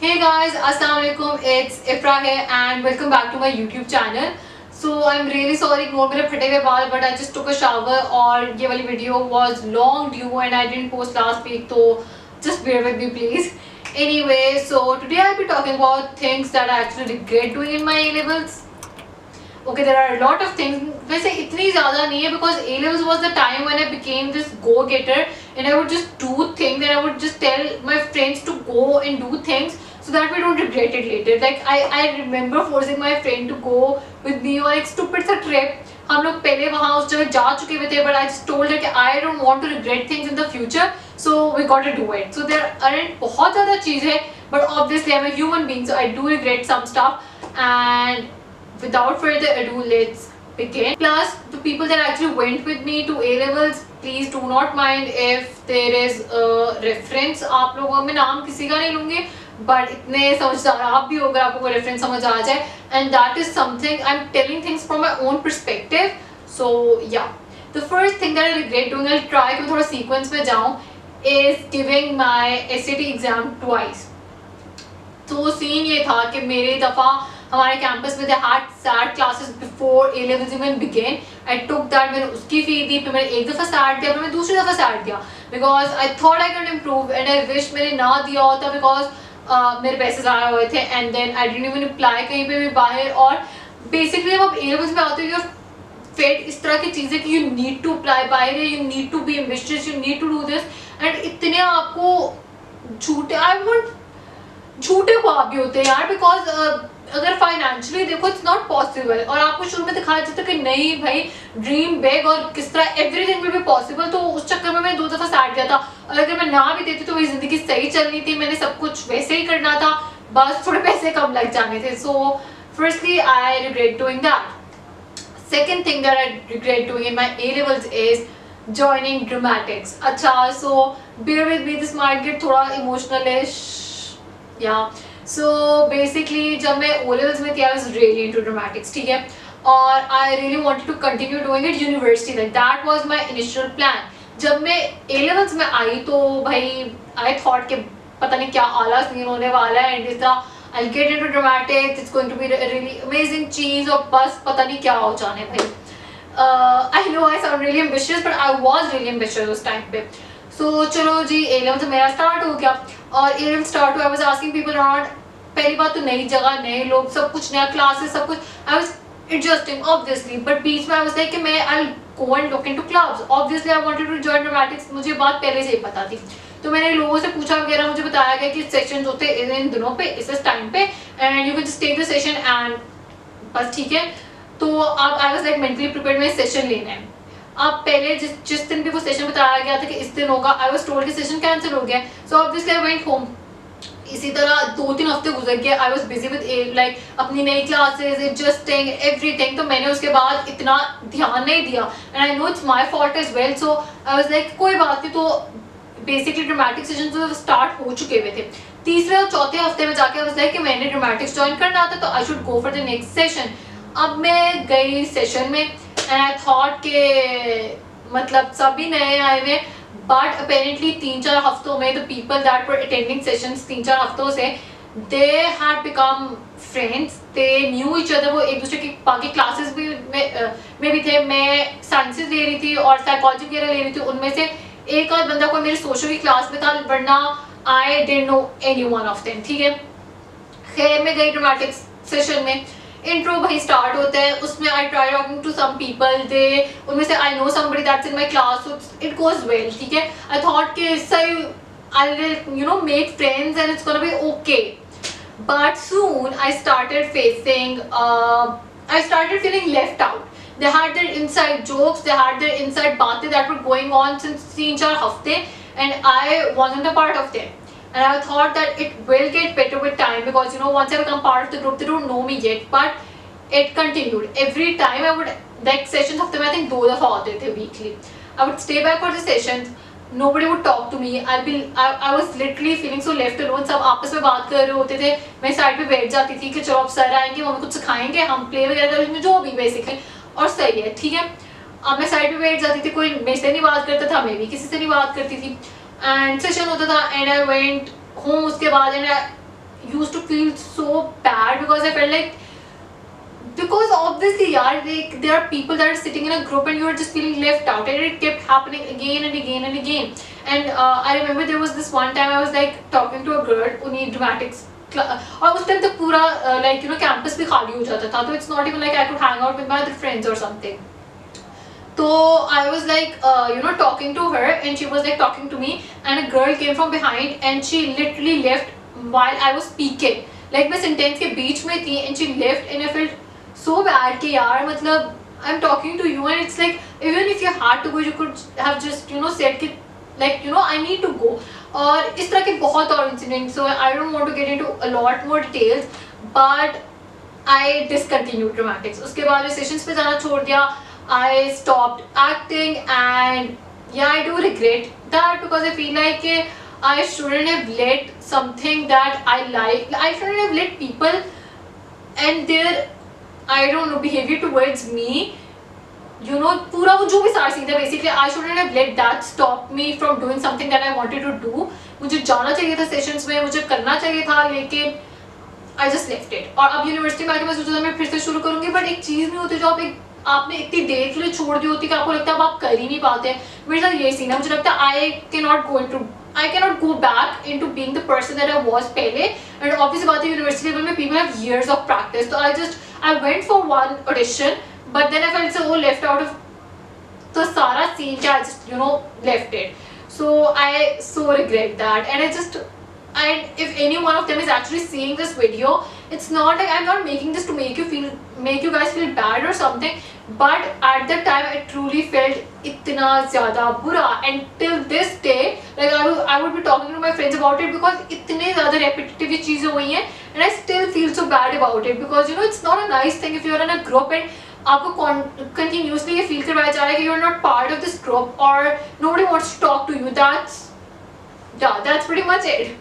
Hey guys, Assalamu alaikum. It's Ifra here and welcome back to my YouTube channel. So I'm really sorry ignore मेरे फटे हुए बाल, but I just took a shower और ये वाली video was long due and I didn't post last week, तो just bear with me please. Anyway, so today I'll be talking about things that I actually regret doing in my A levels. Okay, there are a lot of things. वैसे इतनी ज़्यादा नहीं है because A levels was the time when I became this go-getter and I would just do things and I would just tell my friends to go and do things so that we don't regret it later. Like I remember forcing my friend to go with me on एक stupid सा trip. हम लोग पहले वहाँ उस जगह जा चुके हुए थे, but I just told her कि I don't want to regret things in the future, so we got to do it. So there aren't बहुत ज़्यादा चीज़ है, but obviously I'm a human being, so I do regret some stuff. And without further ado, let's begin. Plus, the people that actually went with me to A levels, please do not mind if there is a reference. आप लोगों में नाम किसी का नहीं लूँगी, but इतने समझदार आप भी हो अगर आपको कोई reference समझ आ जाए. And that is something I'm telling things from my own perspective. So yeah, the first thing that I regret doing, I'll try कि मैं थोड़ा sequence में जाऊँ, is giving my SAT exam twice. तो सीन ये था कि मेरे दफ़ा हमारे कैंपस में had SAT classes before A levels even began. I took that, मैंने उसकी फी दी, फिर मैंने एक दफ़ा SAT दिया, फिर मैंने दूसरी दफ़ा SAT दिया because I thought I could improve and I wish मैंने ना दिया होता because मेरे पैसे ज़ाया हुए थे and then I didn't even apply कहीं पे भी बाहर. और basically जब आप A levels में आते हो you're fed इस तरह की चीज़ें कि you need to apply बाहर, you need to be ambitious, you need to do this and इतने आपको झूठे ख्वाब भी होते हैं यार बिकॉज अगर फाइनेंशियली देखो इट्स नॉट पॉसिबल और आपको शुरू में दिखाया जाता है कि नहीं भाई ड्रीम बिग और किस तरह एवरीथिंग विल बी पॉसिबल. तो उस चक्कर में मैं 2 दफ़ा सैट गया था और अगर मैं ना भी देती तो मेरी जिंदगी सही चलनी थी, मैंने सब कुछ वैसे ही करना था, बस थोड़े पैसे कम लग जाने थे. So firstly I regret doing that. Second thing that I regret doing in my A levels is joining dramatics. अच्छा, so bear with me, this might get थोड़ा emotional-ish. Yeah, so basically जब मैं O levels में थी I was really into dramatics, ठीक है, और I really wanted to continue doing it university, like that was my initial plan. जब मैं A levels में आई तो भाई I thought कि पता नहीं क्या आला सीन होने वाला है and इस तरह I'll get into dramatics, it's going to be a really amazing चीज़ और बस पता नहीं क्या हो जाने भाई. I know I sound really ambitious but I was really ambitious उस टाइम पे. So चलो जी A levels मेरा स्टार्ट हो गया और A levels स्टार्ट हुआ. I was asking people around. पहली बात तो नई जगह, नए लोग, सब कुछ नया, क्लासेस सब कुछ. I was adjusting obviously, but बीच में I was like कि मैं I'll go and look into clubs. Obviously I wanted to join dramatics, मुझे बात पहले से ही पता थी. तो मैंने लोगों से पूछा वगैरह, मुझे बताया गया कि सेशंस होते हैं इन दिनों पे इस टाइम पे and you can just take the session and बस ठीक है. तो अब I was like mentally prepared, मैं सेशन लेना है. अब पहले जिस दिन भी वो सेशन बताया गया था कि इस दिन होगा, आई वाज टोल्ड कि सेशन कैंसिल हो गया. So obviously I went home. इसी तरह 2-3 हफ्ते गुजर गए. I was busy with like अपनी नई क्लासेस, एडजस्टिंग एवरीथिंग. तो मैंने उसके बाद इतना ध्यान नहीं दिया and I know it's my fault as well. So I was like कोई बात नहीं. तो बेसिकली ड्रामेटिक सेशन तो स्टार्ट हो चुके हुए थे. तीसरे और चौथे हफ्ते में जाके आई वाज लाइक कि मैंने ड्रामेटिक्स ज्वाइन करना था तो I should go for the next session. अब मैं गई सेशन में and I thought के मतलब सभी नए आए हुए, but apparently 3-4 हफ्तों में the people that were attending sessions 3-4 हफ्तों से they had become friends, they knew each other. वो एक दूसरे की बाकी क्लासेस भी में भी थे. मैं साइंसेस ले रही थी और साइकोलॉजी वगैरह ले रही थी. उनमें से एक आध बंदा कोई मेरे सोशल की क्लास में था, वरना I didn't know any one of them. ठीक है, खैर मैं गई ड्रामेटिक्स सेशन में. इंट्रो भाई स्टार्ट होता है, उसमें I try talking to some people, they उनमें से I know somebody that's in my class, so it goes well. ठीक है, आई थॉट कि सही I will you know make friends and it's gonna be okay. But soon I started facing I started feeling left out. They had their inside jokes, they had their inside बातें that were going on since 3-4 हफ्ते and I wasn't a part of them. And I thought that it will get better with time because you know once I become part of the group they don't know me yet, but it continued. Every time I would like sessions हफ्ते में I think 2 दफ़ा होते थे weekly. I would stay back for the sessions. Nobody would talk to me. I was literally feeling so left alone. सब आपस में बात कर रहे होते थे. मैं साइड पे बैठ जाती थी कि चलो अब सर आएंगे, हमें कुछ सिखाएंगे, हम प्ले वगैरह करेंगे जो भी बेसिकली, और सही है. ठीक है, अब मैं साइड पे बैठ जाती थी, कोई मेरे से नहीं बात करता था, मैं भी किसी से नहीं बात करती थी. एंड सेशन होता था एंड आई वेंट होम उसके बाद and used to feel so bad because I felt like, because obviously yeah, there are people that are sitting in a group and you are just feeling left out, and it kept happening again and again and again. And I remember there was this one time I was like talking to a girl, उन्हीं dramatics और उस time तक पूरा like you know campus भी खाली हो जाता था, तो it's not even like I could hang out with my other friends or something. So I was like you know talking to her and she was like talking to me, and a girl came from behind and she literally left while I was speaking. Like मैं sentence के बीच में थी and she left, and I felt so bad कि यार मतलब I'm talking to you and it's like even if you had to go you could have just you know said कि like you know I need to go. और इस तरह के बहुत और incidents, so I don't want to get into a lot more details, but I discontinued dramatics. उसके बाद sessions पे जाना छोड़ दिया. I stopped acting, and yeah, I do regret that because I feel like I shouldn't have let something that I like. I shouldn't have let people and their I don't know behavior towards me, you know, पूरा वो जो भी सार scene था basically I shouldn't have let that stop me from doing something that I wanted to do. मुझे जाना चाहिए था सेशंस में, मुझे करना चाहिए था, लेकिन I just left it. और अब यूनिवर्सिटी में आके मैं सोचा था मैं फिर से शुरू करूँगी, बट एक चीज़ नहीं होती जो आपने इतनी देर के लिए छोड़ दी होती कि आपको लगता है अब आप कर ही नहीं पाते. मेरे साथ यही सीन है, मुझे लगता है I cannot go back into being the person that I was पहले. And obviously बात है यूनिवर्सिटी लेवल में people have years of practice, so I went for one audition, but then I felt so left out of the सारा scene कि I just you know left it. So I so regret that, and if any one of them is actually seeing this video, it's not like I'm not making this to make you guys feel bad or something, but at that time I truly felt इतना ज़्यादा बुरा, and till this day like I would be talking to my friends about it because इतने ज़्यादा repetitive चीज़ें हुई हैं, and I still feel so bad about it because you know it's not a nice thing if you're in a group and आपको continuously ये feel करवाया जा रहा है कि you're not part of this group or nobody wants to talk to you. That's pretty much it.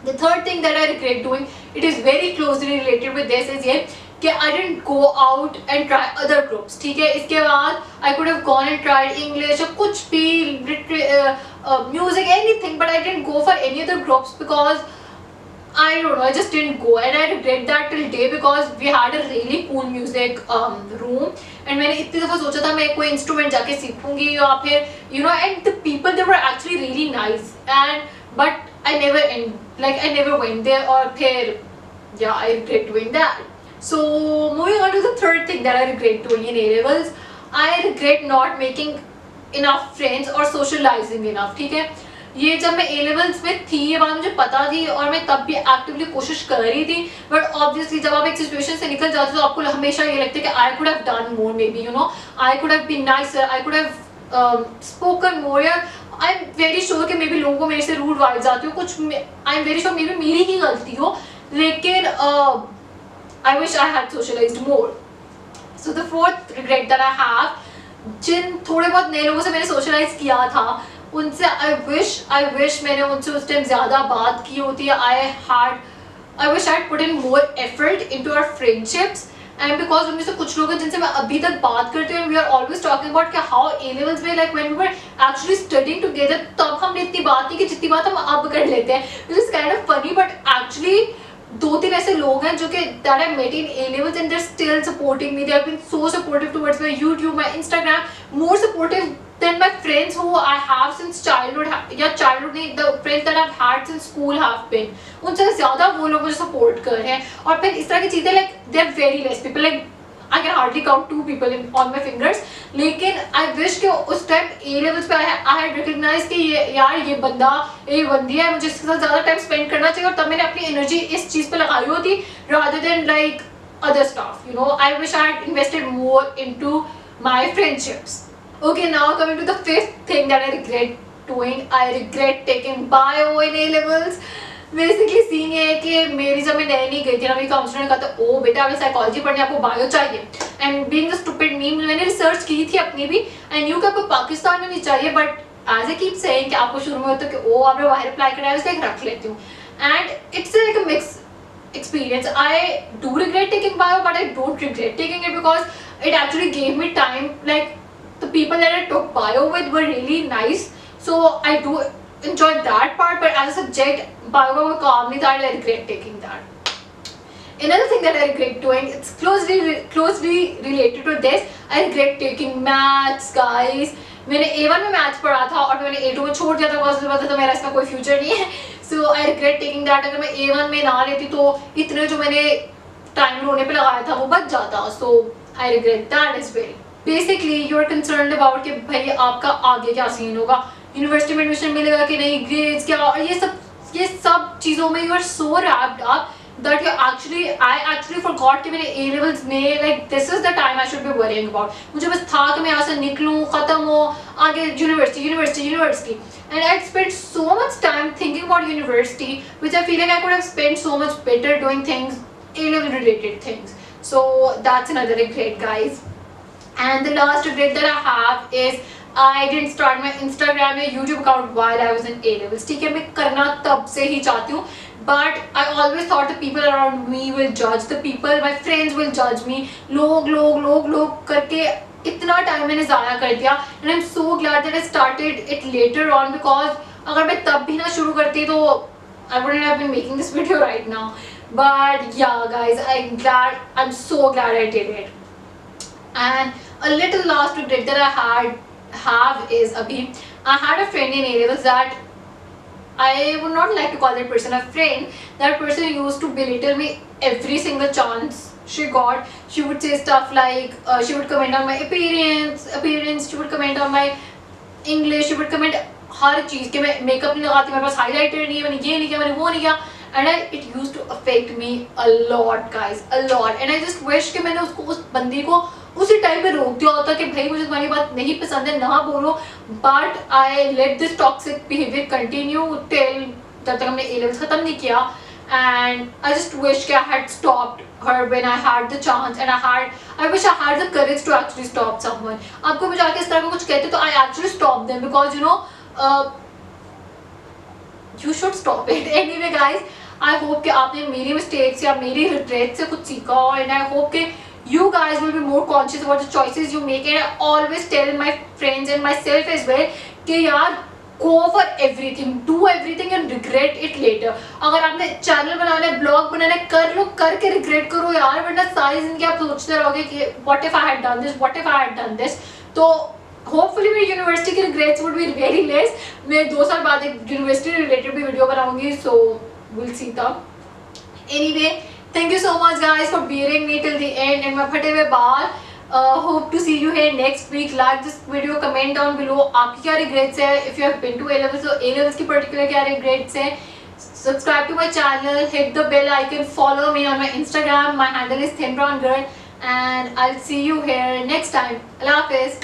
The third thing that I regret doing, it is very closely related with this, is ये कि I didn't go out and try other groups. ठीक है, इसके बाद I could have gone and tried English or कुछ भी music, anything, but I didn't go for any other groups because I don't know, I just didn't go, and I regret that till day because we had a really cool music room, and मैंने इतनी दफ़ा सोचा था मैं कोई instrument जाके सीखूंगी या फिर you know, and the people they were actually really nice, but I never went there, or फिर yeah, I regret doing that. So moving on to the third thing that I regret doing in A-levels, I regret not making enough friends or socializing enough. ठीक है, ये जब मैं ए levels में थी ये बात मुझे पता थी और मैं तब भी एक्टिवली कोशिश कर रही थी, बट ऑब्वियसली जब आप एक सिचुएशन से निकल जाते हो तो आपको हमेशा ये लगता है कि I could have done more, maybe you know I could have been nicer, I could have spoken more, या आई एम वेरी श्योर कि मे बी लोगों को मेरे से रूड वाइब्स आती हो कुछ, I am very sure maybe मेरी ही गलती हो, लेकिन I wish I had socialised more. So the fourth regret that I have, जिन थोड़े बहुत नए लोगों से मैंने सोशलाइज किया था उनसे आई विश मैंने उनसे उस टाइम ज़्यादा बात की होती है. I wish I put in more effort into our friendships, and because उनमें से कुछ लोग हैं जिनसे मैं अभी तक बात करती हूँ, we are always talking about कि हाउ ए लेवल्स में like when we were actually studying together तब हमने इतनी बात की कि जितनी बात हम अब कर लेते हैं, which is kind of funny, but actually 2-3 ऐसे लोग हैं जो कि that I met in A levels and they are still supporting me, they have been so supportive towards my YouTube, my Instagram, more supportive than my friends who I have since childhood, या childhood नहीं, the friends that I've had since school have been, उनसे ज़्यादा वो लोग मुझे support कर रहे हैं. और फिर इस तरह की चीज़ें like they are very less people, like I can hardly count 2 people on my fingers, लेकिन I wish कि उस टाइम A levels पे I had recognized कि ये बंदी है, मुझे इसके साथ ज़्यादा टाइम स्पेंड करना चाहिए, और तब मैंने अपनी एनर्जी इस चीज़ पे लगाई होती rather than like other stuff, you know. I wish I had invested more into my friendships. Okay, now coming to the fifth thing that I regret doing, I regret taking bio in A levels. Basically scene ये है कि मेरी जब मैं नई गई थी ना, मेरी काउंसलर ने कहा था ओ बेटा अभी साइकोलॉजी पढ़ने आपको बायो चाहिए, एंड बीइंग द स्टूपिड मी मैंने रिसर्च की थी अपनी भी, एंड न्यू कि आपको पाकिस्तान में नहीं चाहिए, but as I keep saying कि आपको शुरू में होता है कि ओ आपने बाहर अप्लाई करा है, उसको रख लेती हूँ, and it's like a mix experience. I do regret taking bio, but I don't regret taking it because it actually gave me time. Like the people that I took bio with were really nice, so I do enjoy that part. But as a subject, bio का काम नहीं था, I regret taking that. Another thing that I regret doing, it's closely related to this, I regret taking maths, guys. मैंने A1 में maths पढ़ा था और मैंने A2 में छोड़ दिया था बिकॉज मुझे पता था मेरा इसमें कोई फ्यूचर नहीं है. सो आई रिग्रेट टेकिंग दैट. अगर मैं A1 में ना लेती तो इतने जो मैंने टाइम रोने पे लगाया था वो बच जाता. So I regret that as well. Basically you are concerned about कि भाई आपका आगे क्या सीन होगा, यूनिवर्सिटी में एडमिशन मिलेगा कि नहीं, ग्रेड्स क्या, और ये सब चीज़ों में you are so wrapped up that I actually forgot कि मेरे A levels में like this is the time I should be worrying about. मुझे बस था कि मैं यहाँ से निकलूँ, ख़त्म हो, आगे university. And I spent so much time thinking about university, which I feel like I could have spent so much better doing things, A level related things. So that's another regret, guys. And the last regret that I have is I didn't start my Instagram या YouTube account while I was in A levels. ठीक है, मैं करना तब से ही चाहती हूँ, but I always thought the people around me will judge, the people, my friends will judge me. लोग करके इतना टाइम मैंने ज़ाया कर दिया. And I'm so glad that I started it later on, because अगर मैं तब भी ना शुरू करती तो I wouldn't have been making this video right now. But yeah, guys, I'm so glad I did it. And a little last regret that I have is Abhi. I had a friend in A levels that I would not like to call that person a friend. That person used to belittle me every single chance she got. She would say stuff like she would comment on my appearance, she would comment on my English, she would comment हर चीज़ के मैं makeup नहीं लगाती, मेरे पास highlighter नहीं है, मैंने ये नहीं किया, मैंने वो नहीं किया. And it used to affect me a lot, guys, a lot. And I just wish कि मैंने उस बंदी को उसी टाइम पे रोक दिया होता कि भाई मुझे तुम्हारी बात नहीं पसंद है, ना बोलो. But I let this toxic behaviour continue till जब तक हमने A levels खत्म नहीं किया. एंड आई जस्ट विश कि I had stopped her when I had the chance, and I wish I had the courage to actually stop someone. आपको मुझे आके इस तरह का कुछ कहते तो I actually stop them, because you know you should stop it. Anyway, guys, I hope कि आपने मेरी mistakes या मेरी regrets से कुछ सीखा हो, and I hope कि you guys will be more conscious about the choices you make. And I always tell my friends and myself as well कि यार go for everything, do everything and regret it later. अगर आपने channel बनाना है, blog बनाना है, कर लो, करके regret करो यार, वरना सारी जिंदगी आप सोचते रहोगे कि what if I had done this, what if I had done this. तो होपफुली मेरी यूनिवर्सिटी के regrets would be very less. मैं 2 साल बाद एक यूनिवर्सिटी रिलेटेड भी वीडियो बनाऊंगी, सो विल सी तब. Anyway, thank you so much guys for bearing me till the end. And मैं फटे हुए बाल hope to see you here next week. Like this video, comment down below आपकी क्या regrets है, if you have been to A levels, so A levels की particular क्या regrets है. Subscribe to my channel, hit the bell icon, follow me on my Instagram. My handle is thin brown girl, and I'll see you here next time. Allah Hafiz.